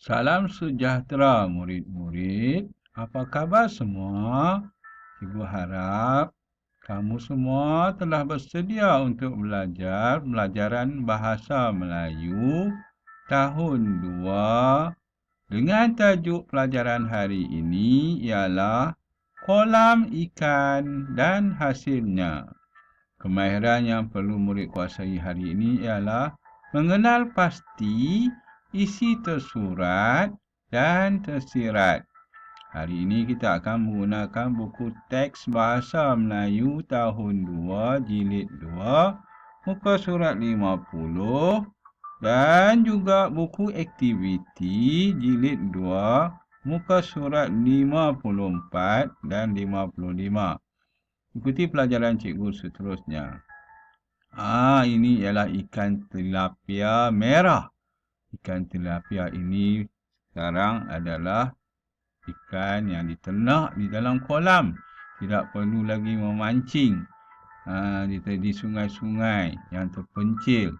Salam sejahtera murid-murid. Apa khabar semua? Ibu harap kamu semua telah bersedia untuk belajar pelajaran Bahasa Melayu tahun 2 dengan tajuk pelajaran hari ini ialah kolam ikan dan hasilnya. Kemahiran yang perlu murid kuasai hari ini ialah mengenal pasti isi tersurat dan tersirat. Hari ini kita akan menggunakan buku teks Bahasa Melayu tahun 2, jilid 2, muka surat 50 dan juga buku aktiviti jilid 2, muka surat 54 dan 55. Ikuti pelajaran cikgu seterusnya. Ini ialah ikan tilapia merah. Ikan tilapia ini sekarang adalah ikan yang diternak di dalam kolam. Tidak perlu lagi memancing di sungai-sungai yang terpencil.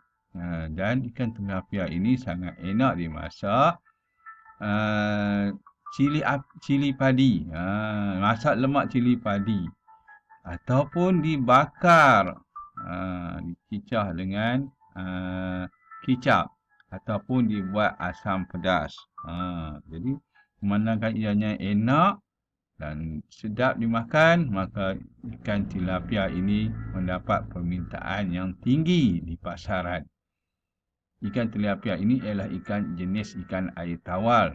Dan ikan tilapia ini sangat enak dimasak. Cili padi. Masak lemak cili padi. Ataupun dibakar. Dicicah dengan kicap. Ataupun dibuat asam pedas. Jadi, memandangkan ianya enak dan sedap dimakan, maka ikan tilapia ini mendapat permintaan yang tinggi di pasaran. Ikan tilapia ini ialah ikan jenis ikan air tawar.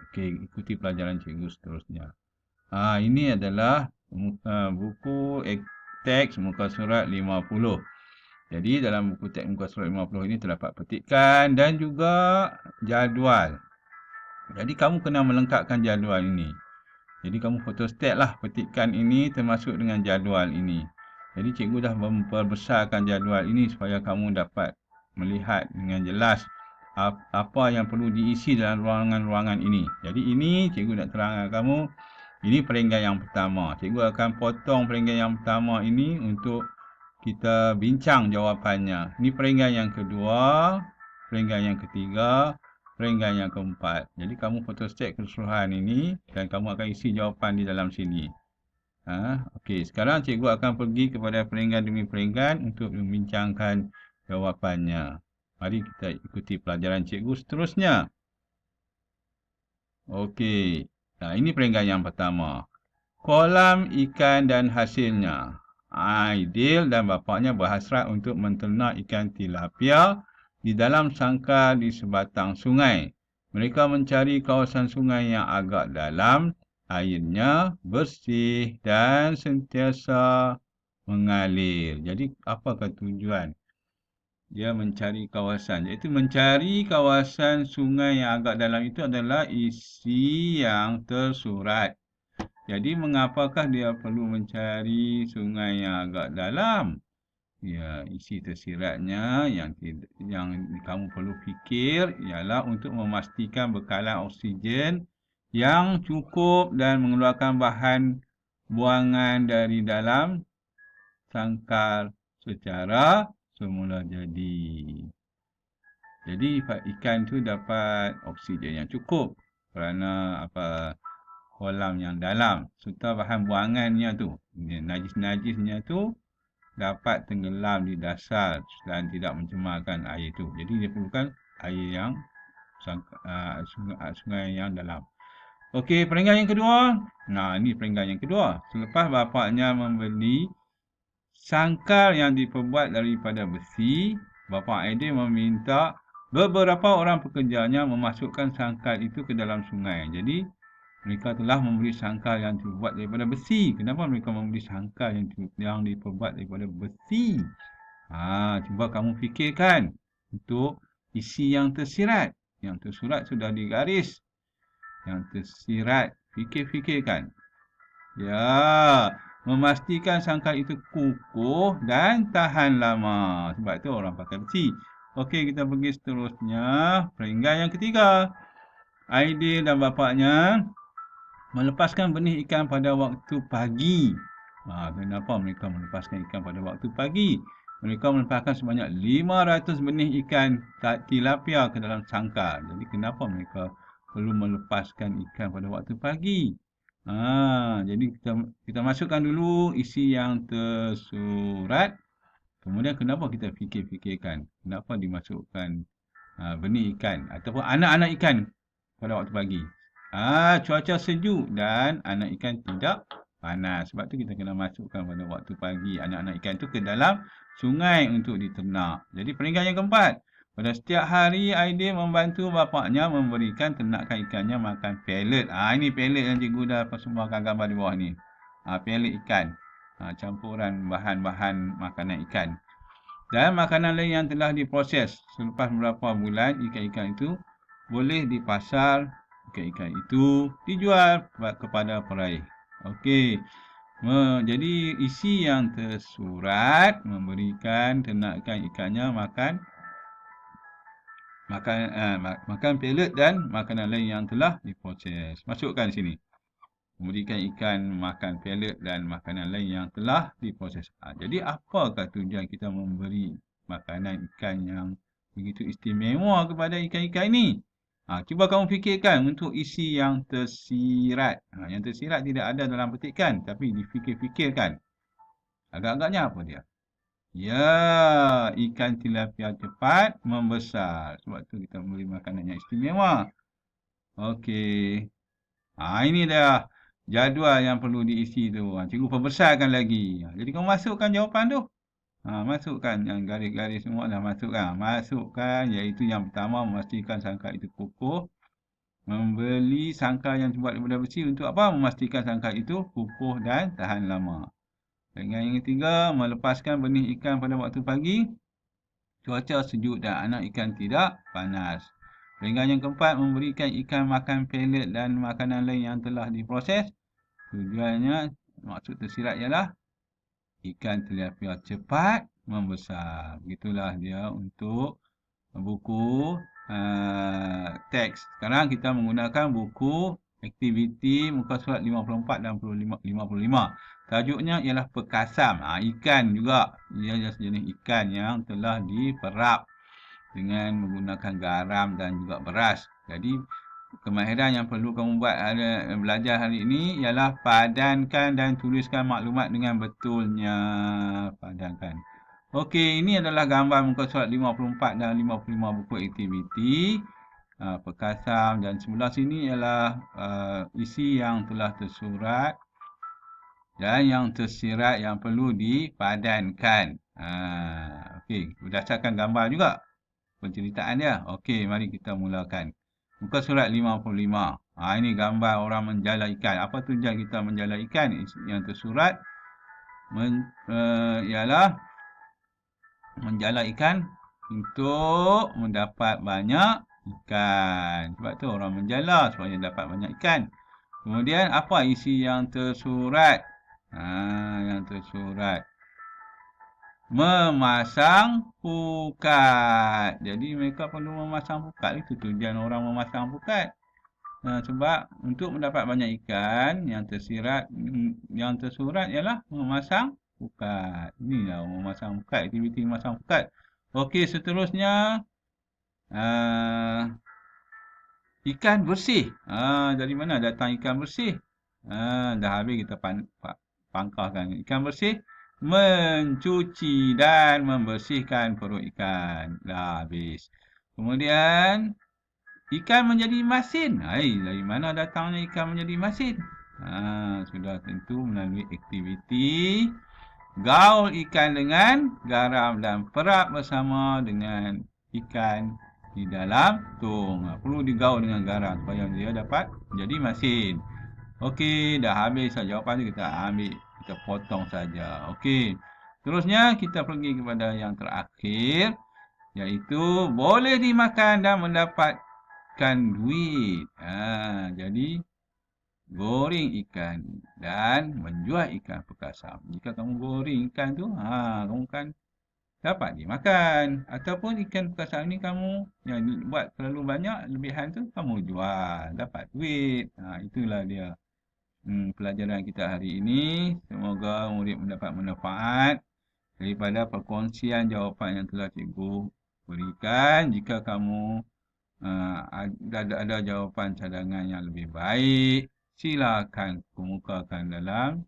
Okey, ikuti pelajaran cikgu seterusnya. Ini adalah buku teks muka surat 50. Jadi dalam buku teks muka surat 50 ini terdapat petikan dan juga jadual. Jadi kamu kena melengkapkan jadual ini. Jadi kamu fotostat lah petikan ini termasuk dengan jadual ini. Jadi cikgu dah memperbesarkan jadual ini supaya kamu dapat melihat dengan jelas apa yang perlu diisi dalam ruangan-ruangan ini. Jadi ini cikgu nak terangkan kamu. Ini perenggan yang pertama. Cikgu akan potong perenggan yang pertama ini untuk kita bincang jawapannya. Ini perenggan yang kedua, perenggan yang ketiga, perenggan yang keempat. Jadi kamu fotostat keseluruhan ini dan kamu akan isi jawapan di dalam sini. Okey, sekarang cikgu akan pergi kepada perenggan demi perenggan untuk membincangkan jawapannya. Mari kita ikuti pelajaran cikgu seterusnya. Okey. Ini perenggan yang pertama. Kolam ikan dan hasilnya. Aidil dan bapaknya berhasrat untuk menternak ikan tilapia di dalam sangkar di sebatang sungai. Mereka mencari kawasan sungai yang agak dalam, airnya bersih dan sentiasa mengalir. Jadi, apakah tujuan? Dia mencari kawasan. Iaitu mencari kawasan sungai yang agak dalam itu adalah isi yang tersurat. Jadi, mengapakah dia perlu mencari sungai yang agak dalam? Ya, isi tersiratnya yang kamu perlu fikir ialah untuk memastikan bekalan oksigen yang cukup dan mengeluarkan bahan buangan dari dalam sangkar secara semula jadi. Jadi, ikan tu dapat oksigen yang cukup kerana kolam yang dalam serta bahan buangannya tu, najis-najisnya tu dapat tenggelam di dasar dan tidak mencemarkan air tu. Jadi dia perlukan air yang sungai yang dalam. Okey, perenggan yang kedua. Ini perenggan yang kedua. Selepas bapaknya membeli sangkar yang diperbuat daripada besi, Bapa Aidil meminta beberapa orang pekerjanya memasukkan sangkar itu ke dalam sungai. Jadi mereka telah membeli sangkar yang diperbuat daripada besi. Kenapa mereka membeli sangkar yang diperbuat daripada besi? Cuba kamu fikirkan untuk isi yang tersirat. Yang tersurat sudah digaris. Yang tersirat, fikirkan. Ya, memastikan sangkar itu kukuh dan tahan lama. Sebab itu orang pakai besi. Okey, kita pergi seterusnya. Perenggan yang ketiga. Aidil dan bapaknya melepaskan benih ikan pada waktu pagi. Kenapa mereka melepaskan ikan pada waktu pagi? Mereka melepaskan sebanyak 500 benih ikan tilapia ke dalam sangkar. Jadi kenapa mereka perlu melepaskan ikan pada waktu pagi. Jadi kita masukkan dulu isi yang tersurat. Kemudian kenapa kita fikir-fikirkan? Kenapa dimasukkan benih ikan ataupun anak-anak ikan pada waktu pagi? Cuaca sejuk dan anak ikan tidak panas. Sebab tu kita kena masukkan pada waktu pagi anak-anak ikan tu ke dalam sungai untuk diternak. Jadi peringkat yang keempat. Pada setiap hari, Aidil membantu bapaknya memberikan ternakan ikannya makan pellet. Ini pellet yang cikgu dah persembahkan gambar di bawah ni. Pellet ikan. Campuran bahan-bahan makanan ikan. Dan makanan lain yang telah diproses. Selepas beberapa bulan, ikan-ikan itu boleh dipasar. Ikan-ikan itu dijual kepada peraih. Okey. Jadi isi yang tersurat memberikan ternakan ikannya makan pellet dan makanan lain yang telah diproses. Masukkan sini. Memberikan ikan makan pellet dan makanan lain yang telah diproses. Jadi apakah tujuan kita memberi makanan ikan yang begitu istimewa kepada ikan-ikan ini? Cuba kamu fikirkan untuk isi yang tersirat. Yang tersirat tidak ada dalam petikan, tapi difikir-fikirkan. Agak-agaknya apa dia? Ya, ikan tilapia cepat membesar. Sebab tu kita memberi makanan yang istimewa. Okey. Ini dah jadual yang perlu diisi tu. Cikgu perbesarkan lagi. Jadi kamu masukkan jawapan tu. Masukkan yang garis-garis semua dah masukkan. Masukkan iaitu yang pertama memastikan sangkar itu kukuh. Membeli sangkar yang terbuat daripada besi untuk apa? Memastikan sangkar itu kukuh dan tahan lama. Dengan yang ketiga, melepaskan benih ikan pada waktu pagi. Cuaca sejuk dan anak ikan tidak panas. Dengan yang keempat, memberikan ikan makan pellet dan makanan lain yang telah diproses. Tujuannya, maksud tersirat ialah ikan tilapia cepat membesar. Begitulah dia untuk buku teks. Sekarang kita menggunakan buku aktiviti muka surat 54 dan 55. Tajuknya ialah pekasam. Ikan juga. Ia sejenis ikan yang telah diperap dengan menggunakan garam dan juga beras. Jadi kemahiran yang perlu kamu belajar hari ini ialah padankan dan tuliskan maklumat dengan betulnya. Padankan. Okey, ini adalah gambar muka surat 54 dan 55 buku aktiviti. Pekasam dan sebelah sini ialah isi yang telah tersurat dan yang tersirat yang perlu dipadankan. Okey, berdasarkan gambar juga penceritaan dia. Okey, mari kita mulakan. Muka surat 55. Ini gambar orang menjala ikan. Apa tujuan kita menjala ikan? Yang tersurat ialah menjala ikan untuk mendapat banyak ikan. Sebab tu orang menjala supaya dapat banyak ikan. Kemudian apa isi yang tersurat? Yang tersurat memasang pukat. Jadi mereka perlu memasang pukat. Itu tujuan orang memasang pukat. Sebab untuk mendapat banyak ikan yang tersirat, yang tersurat ialah memasang pukat. Inilah memasang pukat, aktiviti memasang pukat. Okey, seterusnya ikan bersih. Dari mana datang ikan bersih? Dah habis kita pangkahkan. Ikan bersih mencuci dan membersihkan perut ikan. Dah habis. Kemudian ikan menjadi masin. Dari mana datangnya ikan menjadi masin? Sudah tentu melalui aktiviti gaul ikan dengan garam dan perap bersama dengan ikan di dalam tong. Perlu digaul dengan garam supaya dia dapat menjadi masin. Okey, dah habis jawapan tu kita ambil. Kita potong saja. Okey. Terusnya kita pergi kepada yang terakhir. Iaitu boleh dimakan dan mendapatkan duit. Jadi goreng ikan dan menjual ikan pekasam. Jika kamu goreng ikan tu, kamu kan dapat dimakan. Ataupun ikan pekasam ni kamu yang buat terlalu banyak, lebihan tu kamu jual. Dapat duit. Itulah dia pelajaran kita hari ini. Semoga murid mendapat manfaat daripada perkongsian jawapan yang telah cikgu berikan. Jika kamu ada jawapan cadangan yang lebih baik, silakan kemukakan dalam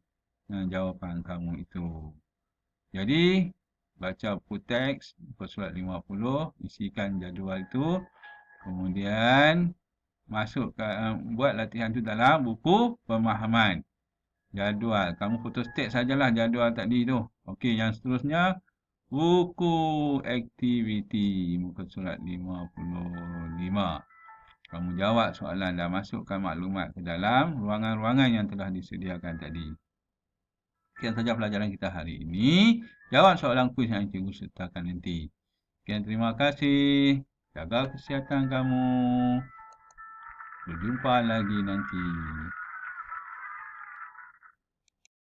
jawapan kamu itu. Jadi, baca buku teks, muka surat 50, isikan jadual itu, kemudian buat latihan itu dalam buku pemahaman. Jadual, kamu photostat sajalah jadual tadi tu. Okey, yang seterusnya, buku aktiviti, muka surat 55. Kamu jawab soalan dan masukkan maklumat ke dalam ruangan-ruangan yang telah disediakan tadi. Sekian saja pelajaran kita hari ini. Jawab soalan kuis yang cikgu sertakan nanti. Sekian, terima kasih. Jaga kesihatan kamu. Berjumpa lagi nanti.